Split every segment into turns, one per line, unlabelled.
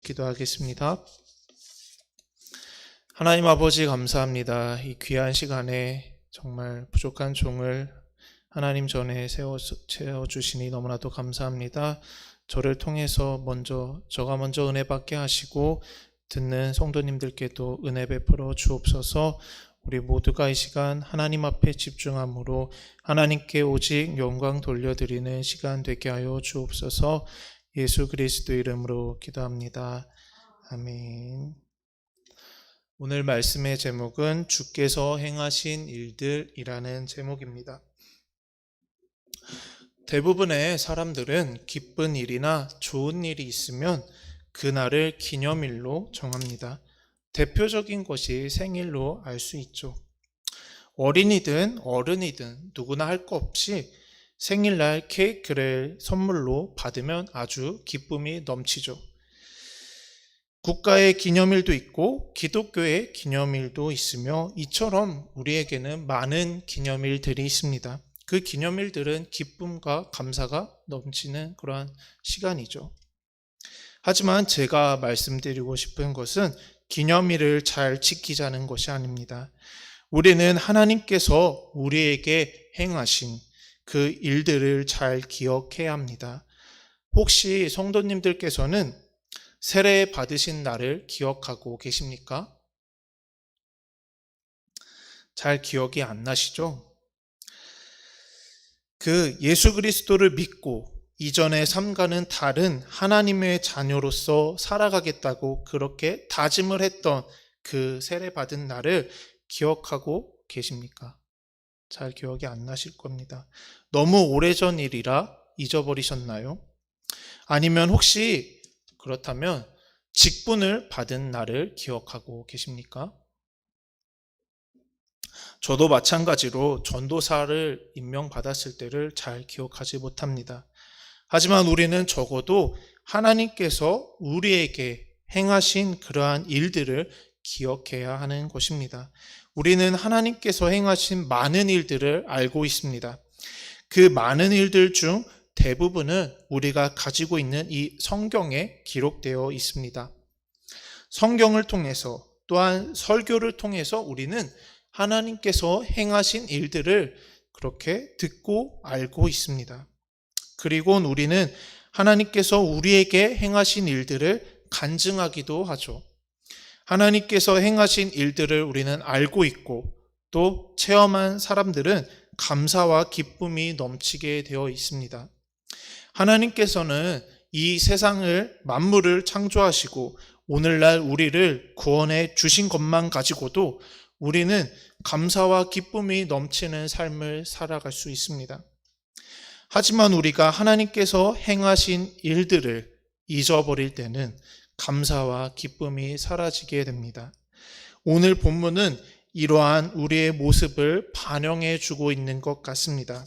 기도하겠습니다. 하나님 아버지 감사합니다. 이 귀한 시간에 정말 부족한 종을 하나님 전에 세워주시니 너무나도 감사합니다. 저를 통해서 저가 먼저 은혜 받게 하시고 듣는 성도님들께도 은혜 베풀어 주옵소서. 우리 모두가 이 시간 하나님 앞에 집중함으로 하나님께 오직 영광 돌려드리는 시간 되게 하여 주옵소서. 예수 그리스도 이름으로 기도합니다. 아멘. 오늘 말씀의 제목은 주께서 행하신 일들이라는 제목입니다. 대부분의 사람들은 기쁜 일이나 좋은 일이 있으면 그날을 기념일로 정합니다. 대표적인 것이 생일로 알 수 있죠. 어린이든 어른이든 누구나 할 거 없이 생일날 케이크를 선물로 받으면 아주 기쁨이 넘치죠. 국가의 기념일도 있고 기독교의 기념일도 있으며 이처럼 우리에게는 많은 기념일들이 있습니다. 그 기념일들은 기쁨과 감사가 넘치는 그러한 시간이죠. 하지만 제가 말씀드리고 싶은 것은 기념일을 잘 지키자는 것이 아닙니다. 우리는 하나님께서 우리에게 행하신 그 일들을 잘 기억해야 합니다. 혹시 성도님들께서는 세례 받으신 날을 기억하고 계십니까? 잘 기억이 안 나시죠? 그 예수 그리스도를 믿고 이전의 삶과는 다른 하나님의 자녀로서 살아가겠다고 그렇게 다짐을 했던 그 세례 받은 날을 기억하고 계십니까? 잘 기억이 안 나실 겁니다. 너무 오래전 일이라 잊어버리셨나요? 아니면 혹시 그렇다면 직분을 받은 날을 기억하고 계십니까? 저도 마찬가지로 전도사를 임명받았을 때를 잘 기억하지 못합니다. 하지만 우리는 적어도 하나님께서 우리에게 행하신 그러한 일들을 기억해야 하는 것입니다. 우리는 하나님께서 행하신 많은 일들을 알고 있습니다. 그 많은 일들 중 대부분은 우리가 가지고 있는 이 성경에 기록되어 있습니다. 성경을 통해서 또한 설교를 통해서 우리는 하나님께서 행하신 일들을 그렇게 듣고 알고 있습니다. 그리고 우리는 하나님께서 우리에게 행하신 일들을 간증하기도 하죠. 하나님께서 행하신 일들을 우리는 알고 있고 또 체험한 사람들은 감사와 기쁨이 넘치게 되어 있습니다. 하나님께서는 이 세상을 만물을 창조하시고 오늘날 우리를 구원해 주신 것만 가지고도 우리는 감사와 기쁨이 넘치는 삶을 살아갈 수 있습니다. 하지만 우리가 하나님께서 행하신 일들을 잊어버릴 때는 감사와 기쁨이 사라지게 됩니다. 오늘 본문은 이러한 우리의 모습을 반영해 주고 있는 것 같습니다.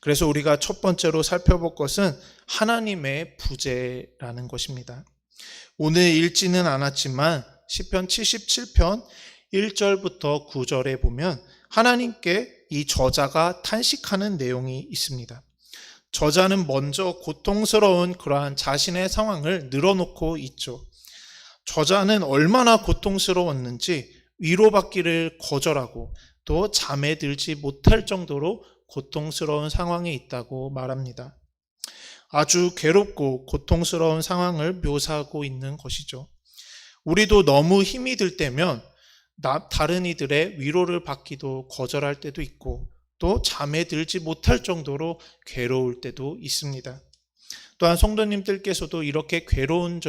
그래서 우리가 첫 번째로 살펴볼 것은 하나님의 부재라는 것입니다. 오늘 읽지는 않았지만 시편 77편 1절부터 9절에 보면 하나님께 이 저자가 탄식하는 내용이 있습니다. 저자는 먼저 고통스러운 그러한 자신의 상황을 늘어놓고 있죠. 저자는 얼마나 고통스러웠는지 위로받기를 거절하고 또 잠에 들지 못할 정도로 고통스러운 상황에 있다고 말합니다. 아주 괴롭고 고통스러운 상황을 묘사하고 있는 것이죠. 우리도 너무 힘이 들 때면 다른 이들의 위로를 받기도 거절할 때도 있고 또 잠에 들지 못할 정도로 괴로울 때도 있습니다. 또한 성도님들께서도 이렇게 괴로운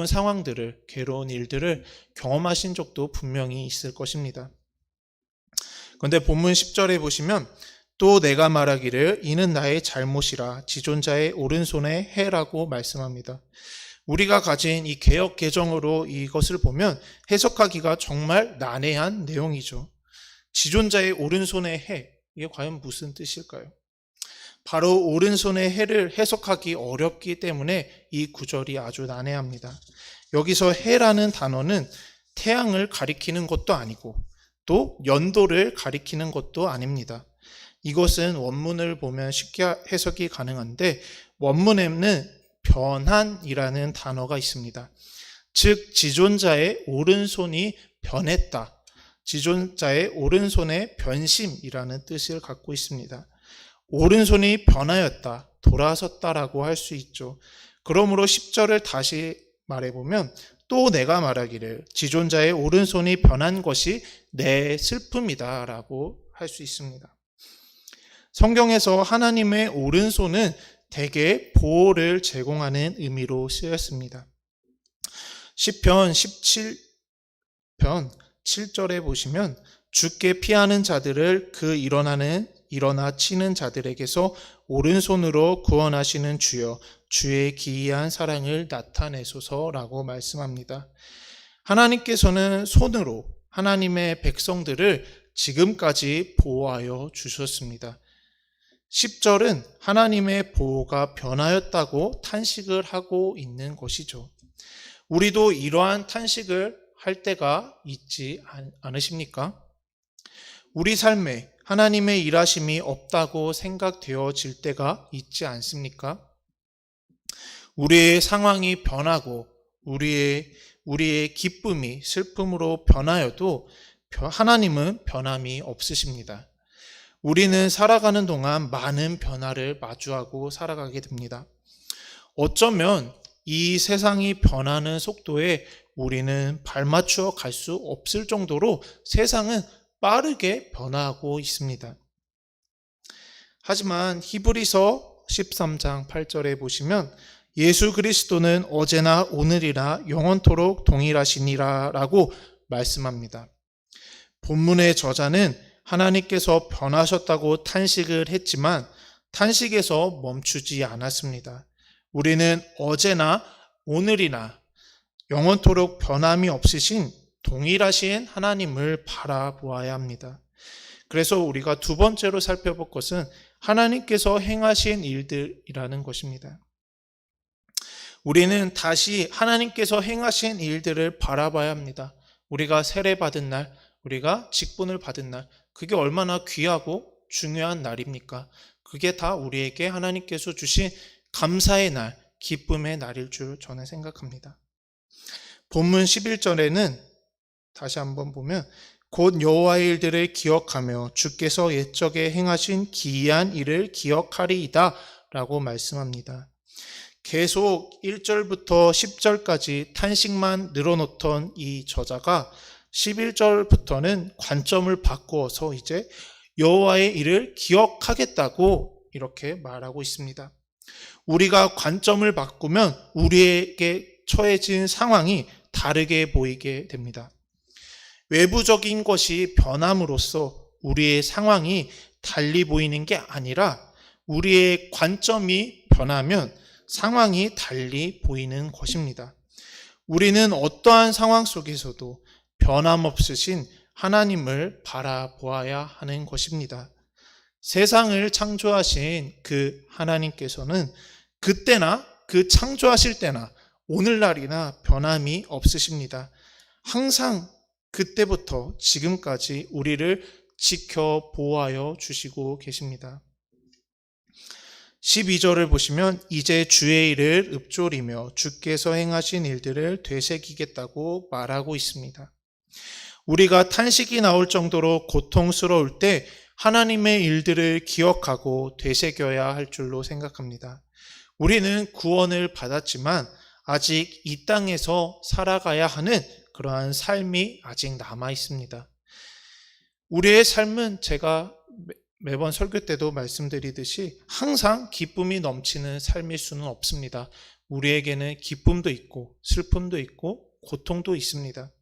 상황들을, 괴로운 일들을 경험하신 적도 분명히 있을 것입니다. 그런데 본문 10절에 보시면 또 내가 말하기를 이는 나의 잘못이라 지존자의 오른손에 해라고 말씀합니다. 우리가 가진 이 개역 개정으로 이것을 보면 해석하기가 정말 난해한 내용이죠. 지존자의 오른손의 해, 이게 과연 무슨 뜻일까요? 바로 오른손의 해를 해석하기 어렵기 때문에 이 구절이 아주 난해합니다. 여기서 해라는 단어는 태양을 가리키는 것도 아니고 또 연도를 가리키는 것도 아닙니다. 이것은 원문을 보면 쉽게 해석이 가능한데 원문에는 변한이라는 단어가 있습니다. 즉 지존자의 오른손이 변했다. 지존자의 오른손의 변심이라는 뜻을 갖고 있습니다. 오른손이 변하였다, 돌아섰다라고 할 수 있죠. 그러므로 10절을 다시 말해보면 또 내가 말하기를 지존자의 오른손이 변한 것이 내 슬픔이다 라고 할 수 있습니다. 성경에서 하나님의 오른손은 대개 보호를 제공하는 의미로 쓰였습니다. 시편 17편 7절에 보시면 주께 피하는 자들을 그 일어나 치는 자들에게서 오른손으로 구원하시는 주여, 주의 기이한 사랑을 나타내소서라고 말씀합니다. 하나님께서는 손으로 하나님의 백성들을 지금까지 보호하여 주셨습니다. 10절은 하나님의 보호가 변하였다고 탄식을 하고 있는 것이죠. 우리도 이러한 탄식을 할 때가 있지 않으십니까? 우리 삶에 하나님의 일하심이 없다고 생각되어질 때가 있지 않습니까? 우리의 상황이 변하고 우리의 기쁨이 슬픔으로 변하여도 하나님은 변함이 없으십니다. 우리는 살아가는 동안 많은 변화를 마주하고 살아가게 됩니다. 어쩌면 이 세상이 변하는 속도에 우리는 발맞추어 갈 수 없을 정도로 세상은 빠르게 변화하고 있습니다. 하지만 히브리서 13장 8절에 보시면 예수 그리스도는 어제나 오늘이나 영원토록 동일하시니라 라고 말씀합니다. 본문의 저자는 하나님께서 변하셨다고 탄식을 했지만 탄식에서 멈추지 않았습니다. 우리는 어제나 오늘이나 영원토록 변함이 없으신 동일하신 하나님을 바라보아야 합니다. 그래서 우리가 두 번째로 살펴볼 것은 하나님께서 행하신 일들이라는 것입니다. 우리는 다시 하나님께서 행하신 일들을 바라봐야 합니다. 우리가 세례받은 날, 우리가 직분을 받은 날, 그게 얼마나 귀하고 중요한 날입니까? 그게 다 우리에게 하나님께서 주신 감사의 날, 기쁨의 날일 줄 저는 생각합니다. 본문 11절에는 다시 한번 보면 곧 여호와의 일들을 기억하며 주께서 옛적에 행하신 기이한 일을 기억하리이다 라고 말씀합니다. 계속 1절부터 10절까지 탄식만 늘어놓던 이 저자가 11절부터는 관점을 바꾸어서 이제 여호와의 일을 기억하겠다고 이렇게 말하고 있습니다. 우리가 관점을 바꾸면 우리에게 처해진 상황이 다르게 보이게 됩니다. 외부적인 것이 변함으로써 우리의 상황이 달리 보이는 게 아니라 우리의 관점이 변하면 상황이 달리 보이는 것입니다. 우리는 어떠한 상황 속에서도 변함없으신 하나님을 바라보아야 하는 것입니다. 세상을 창조하신 그 하나님께서는 그때나 그 창조하실 때나 오늘날이나 변함이 없으십니다. 항상 그때부터 지금까지 우리를 지켜 보호하여 주시고 계십니다. 12절을 보시면 이제 주의 일을 읊조리며 주께서 행하신 일들을 되새기겠다고 말하고 있습니다. 우리가 탄식이 나올 정도로 고통스러울 때 하나님의 일들을 기억하고 되새겨야 할 줄로 생각합니다. 우리는 구원을 받았지만 아직 이 땅에서 살아가야 하는 그러한 삶이 아직 남아 있습니다. 우리의 삶은 제가 매번 설교 때도 말씀드리듯이 항상 기쁨이 넘치는 삶일 수는 없습니다. 우리에게는 기쁨도 있고 슬픔도 있고 고통도 있습니다.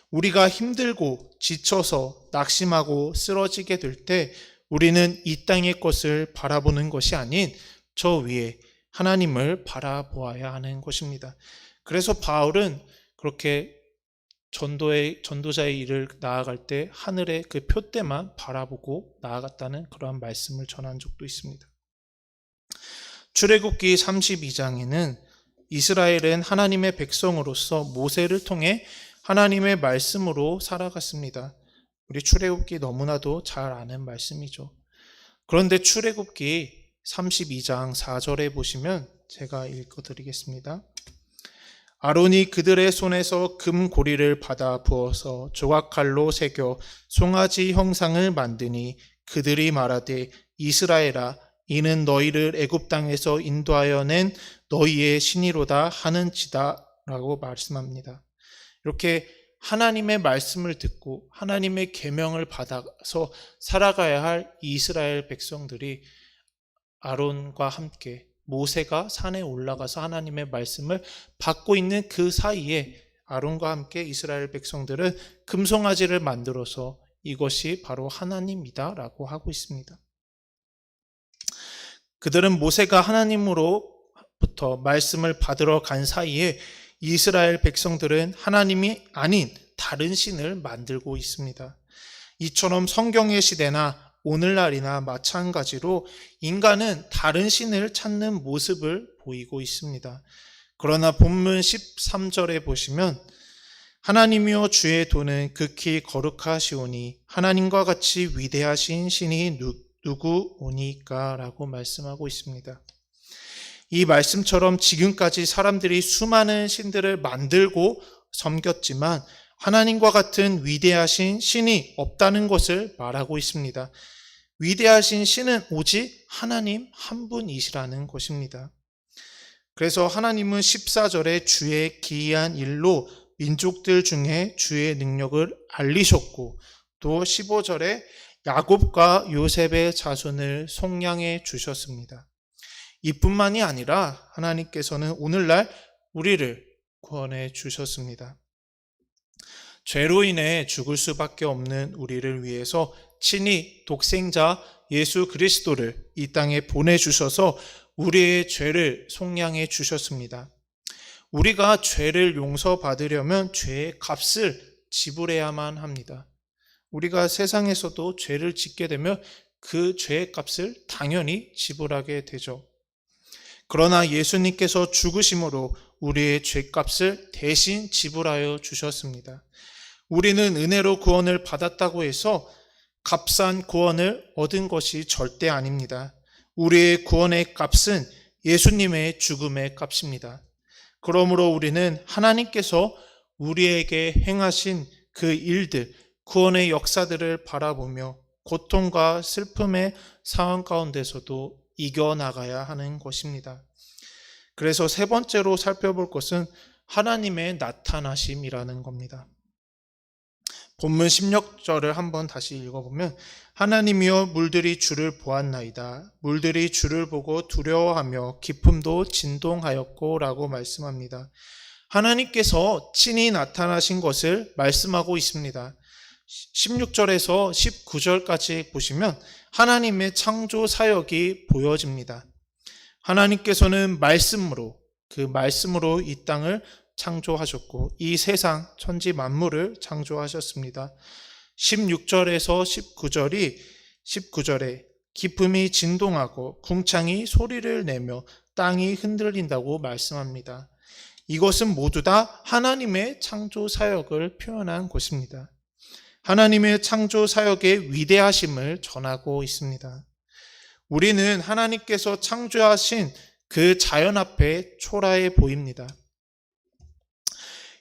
우리가 힘들고 지쳐서 낙심하고 쓰러지게 될 때 우리는 이 땅의 것을 바라보는 것이 아닌 저 위에 하나님을 바라보아야 하는 것입니다. 그래서 바울은 그렇게 전도자의 일을 나아갈 때 하늘의 그 표대만 바라보고 나아갔다는 그러한 말씀을 전한 적도 있습니다. 출애굽기 32장에는 이스라엘은 하나님의 백성으로서 모세를 통해 하나님의 말씀으로 살아갔습니다. 우리 출애굽기 너무나도 잘 아는 말씀이죠. 그런데 출애굽기 32장 4절에 보시면 제가 읽어드리겠습니다. 아론이 그들의 손에서 금고리를 받아 부어서 조각칼로 새겨 송아지 형상을 만드니 그들이 말하되 이스라엘아 이는 너희를 애굽 땅에서 인도하여 낸 너희의 신이로다 하는지다 라고 말씀합니다. 이렇게 하나님의 말씀을 듣고 하나님의 계명을 받아서 살아가야 할 이스라엘 백성들이 아론과 함께 모세가 산에 올라가서 하나님의 말씀을 받고 있는 그 사이에 아론과 함께 이스라엘 백성들은 금송아지를 만들어서 이것이 바로 하나님이다 라고 하고 있습니다. 그들은 모세가 하나님으로부터 말씀을 받으러 간 사이에 이스라엘 백성들은 하나님이 아닌 다른 신을 만들고 있습니다. 이처럼 성경의 시대나 오늘날이나 마찬가지로 인간은 다른 신을 찾는 모습을 보이고 있습니다. 그러나 본문 13절에 보시면 하나님이여 주의 도는 극히 거룩하시오니 하나님과 같이 위대하신 신이 누구오니까 라고 말씀하고 있습니다. 이 말씀처럼 지금까지 사람들이 수많은 신들을 만들고 섬겼지만 하나님과 같은 위대하신 신이 없다는 것을 말하고 있습니다. 위대하신 신은 오직 하나님 한 분이시라는 것입니다. 그래서 하나님은 14절에 주의 기이한 일로 민족들 중에 주의 능력을 알리셨고 또 15절에 야곱과 요셉의 자손을 속량해 주셨습니다. 이뿐만이 아니라 하나님께서는 오늘날 우리를 구원해 주셨습니다. 죄로 인해 죽을 수밖에 없는 우리를 위해서 친히 독생자 예수 그리스도를 이 땅에 보내주셔서 우리의 죄를 속량해 주셨습니다. 우리가 죄를 용서받으려면 죄의 값을 지불해야만 합니다. 우리가 세상에서도 죄를 짓게 되면 그 죄의 값을 당연히 지불하게 되죠. 그러나 예수님께서 죽으심으로 우리의 죄값을 대신 지불하여 주셨습니다. 우리는 은혜로 구원을 받았다고 해서 값싼 구원을 얻은 것이 절대 아닙니다. 우리의 구원의 값은 예수님의 죽음의 값입니다. 그러므로 우리는 하나님께서 우리에게 행하신 그 일들, 구원의 역사들을 바라보며 고통과 슬픔의 상황 가운데서도 이겨나가야 하는 것입니다. 그래서 세 번째로 살펴볼 것은 하나님의 나타나심이라는 겁니다. 본문 16절을 한번 다시 읽어보면 하나님이여 물들이 주를 보았나이다. 물들이 주를 보고 두려워하며 기품도 진동하였고 라고 말씀합니다. 하나님께서 친히 나타나신 것을 말씀하고 있습니다. 16절에서 19절까지 보시면 하나님의 창조 사역이 보여집니다. 하나님께서는 그 말씀으로 이 땅을 창조하셨고 이 세상 천지 만물을 창조하셨습니다. 16절에서 19절에 기품이 진동하고 궁창이 소리를 내며 땅이 흔들린다고 말씀합니다. 이것은 모두 다 하나님의 창조 사역을 표현한 것입니다. 하나님의 창조 사역의 위대하심을 전하고 있습니다. 우리는 하나님께서 창조하신 그 자연 앞에 초라해 보입니다.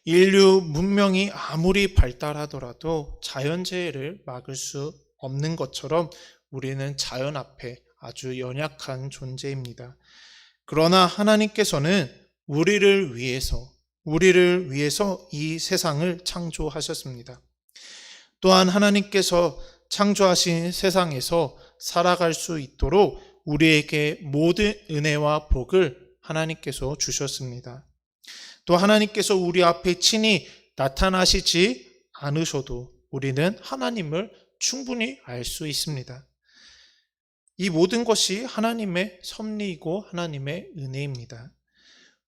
인류 문명이 아무리 발달하더라도 자연재해를 막을 수 없는 것처럼 우리는 자연 앞에 아주 연약한 존재입니다. 그러나 하나님께서는 우리를 위해서 이 세상을 창조하셨습니다. 또한 하나님께서 창조하신 세상에서 살아갈 수 있도록 우리에게 모든 은혜와 복을 하나님께서 주셨습니다. 또 하나님께서 우리 앞에 친히 나타나시지 않으셔도 우리는 하나님을 충분히 알 수 있습니다. 이 모든 것이 하나님의 섭리이고 하나님의 은혜입니다.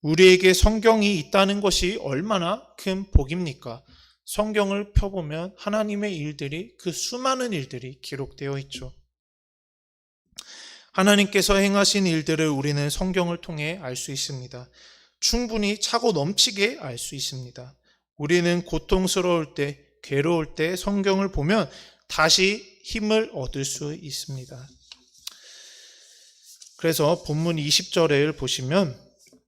우리에게 성경이 있다는 것이 얼마나 큰 복입니까? 성경을 펴보면 하나님의 일들이, 그 수많은 일들이 기록되어 있죠. 하나님께서 행하신 일들을 우리는 성경을 통해 알 수 있습니다. 충분히 차고 넘치게 알 수 있습니다. 우리는 고통스러울 때, 괴로울 때 성경을 보면 다시 힘을 얻을 수 있습니다. 그래서 본문 20절을 보시면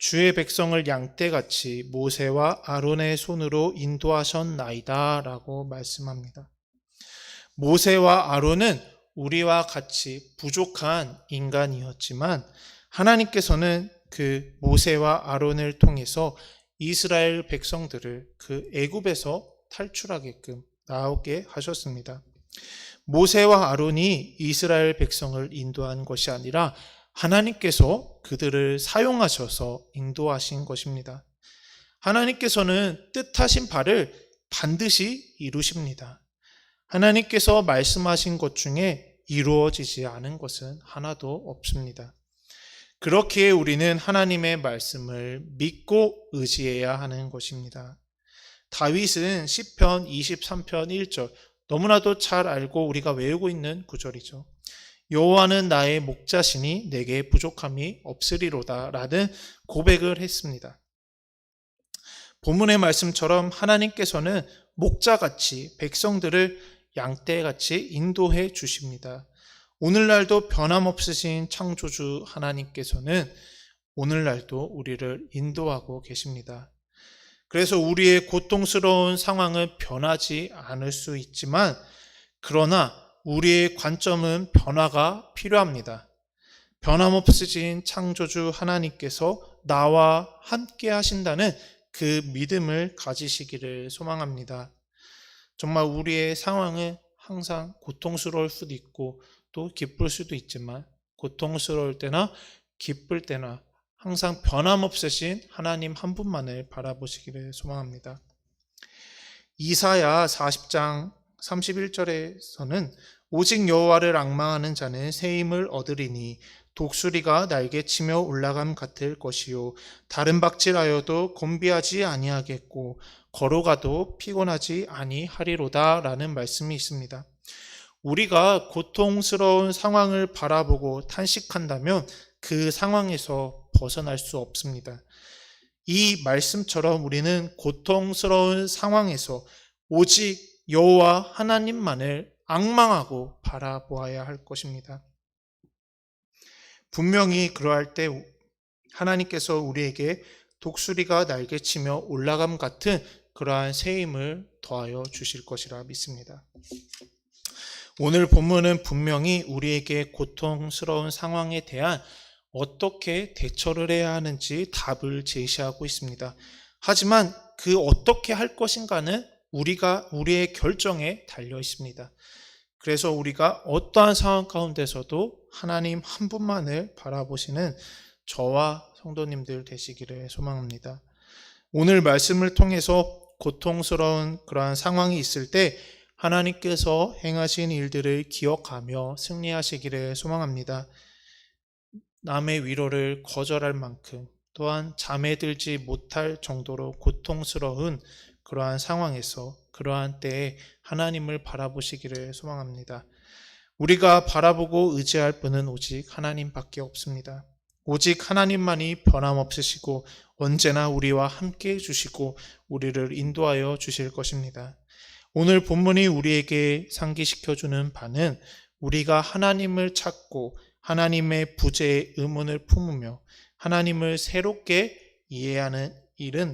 주의 백성을 양떼같이 모세와 아론의 손으로 인도하셨나이다 라고 말씀합니다. 모세와 아론은 우리와 같이 부족한 인간이었지만 하나님께서는 그 모세와 아론을 통해서 이스라엘 백성들을 그 애굽에서 탈출하게끔 나오게 하셨습니다. 모세와 아론이 이스라엘 백성을 인도한 것이 아니라 하나님께서 그들을 사용하셔서 인도하신 것입니다. 하나님께서는 뜻하신 바를 반드시 이루십니다. 하나님께서 말씀하신 것 중에 이루어지지 않은 것은 하나도 없습니다. 그렇기에 우리는 하나님의 말씀을 믿고 의지해야 하는 것입니다. 다윗은 시편 23편 1절, 너무나도 잘 알고 우리가 외우고 있는 구절이죠. 여호와는 나의 목자시니 내게 부족함이 없으리로다 라는 고백을 했습니다. 본문의 말씀처럼 하나님께서는 목자같이 백성들을 양떼같이 인도해 주십니다. 오늘날도 변함없으신 창조주 하나님께서는 오늘날도 우리를 인도하고 계십니다. 그래서 우리의 고통스러운 상황은 변하지 않을 수 있지만 그러나 우리의 관점은 변화가 필요합니다. 변함없으신 창조주 하나님께서 나와 함께 하신다는 그 믿음을 가지시기를 소망합니다. 정말 우리의 상황은 항상 고통스러울 수도 있고 또 기쁠 수도 있지만 고통스러울 때나 기쁠 때나 항상 변함없으신 하나님 한 분만을 바라보시기를 소망합니다. 이사야 40장 31절에서는 오직 여호와를 앙망하는 자는 새 힘을 얻으리니 독수리가 날개치며 올라감 같을 것이요 다른 박질하여도 곤비하지 아니하겠고 걸어가도 피곤하지 아니하리로다 라는 말씀이 있습니다. 우리가 고통스러운 상황을 바라보고 탄식한다면 그 상황에서 벗어날 수 없습니다. 이 말씀처럼 우리는 고통스러운 상황에서 오직 여호와 하나님만을 앙망하고 바라보아야 할 것입니다. 분명히 그러할 때 하나님께서 우리에게 독수리가 날개치며 올라감 같은 그러한 새 힘을 더하여 주실 것이라 믿습니다. 오늘 본문은 분명히 우리에게 고통스러운 상황에 대한 어떻게 대처를 해야 하는지 답을 제시하고 있습니다. 하지만 그 어떻게 할 것인가는 우리의 결정에 달려 있습니다. 그래서 우리가 어떠한 상황 가운데서도 하나님 한 분만을 바라보시는 저와 성도님들 되시기를 소망합니다. 오늘 말씀을 통해서 고통스러운 그러한 상황이 있을 때 하나님께서 행하신 일들을 기억하며 승리하시기를 소망합니다. 남의 위로를 거절할 만큼 또한 잠에 들지 못할 정도로 고통스러운 그러한 상황에서 그러한 때에 하나님을 바라보시기를 소망합니다. 우리가 바라보고 의지할 분은 오직 하나님밖에 없습니다. 오직 하나님만이 변함없으시고 언제나 우리와 함께 해주시고 우리를 인도하여 주실 것입니다. 오늘 본문이 우리에게 상기시켜주는 바는 우리가 하나님을 찾고 하나님의 부재의 의문을 품으며 하나님을 새롭게 이해하는 일은